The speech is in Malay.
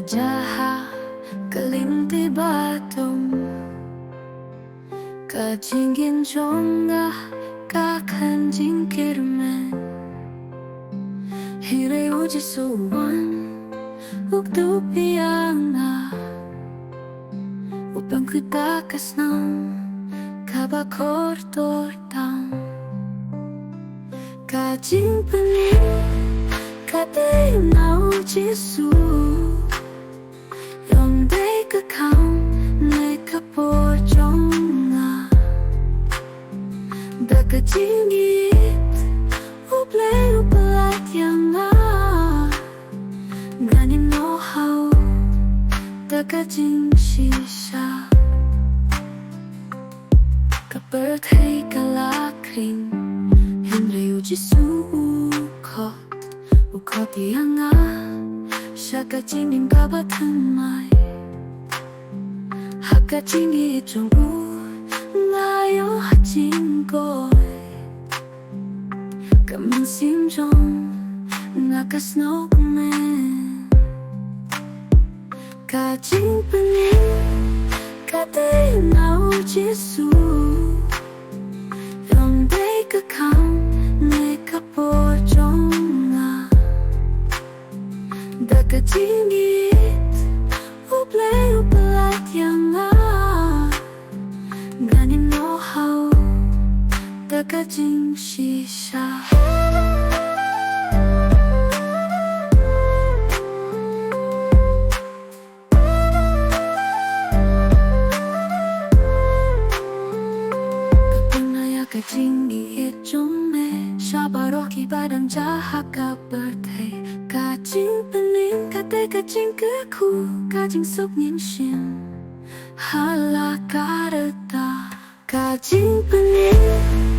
jaha kelinti batum kajingin jonga kakan jingkirmen hire uji suwan uktu pianga upang kita kasnam kabakor tortam kajing pening kate nau jisu yong day kakam nay kapor jonga da kajingit uple upelat yang ganin no hau da kajing shisha kaperthai kalakring himre ujisu ukot yang shaka jingin kabatamai haka jingi jongu ngayo hajingoy kaming simjong ngakas no kumen kajing pening kate nau jisu yong day kakam ne kapor jonga da kajingit uple upelat yang ganin no hau da kajing shisha kajing iitong me shabaroki badang jaha kaperthai kajing pening kate kajing keku kajing sok nin shin hala karata kajing pening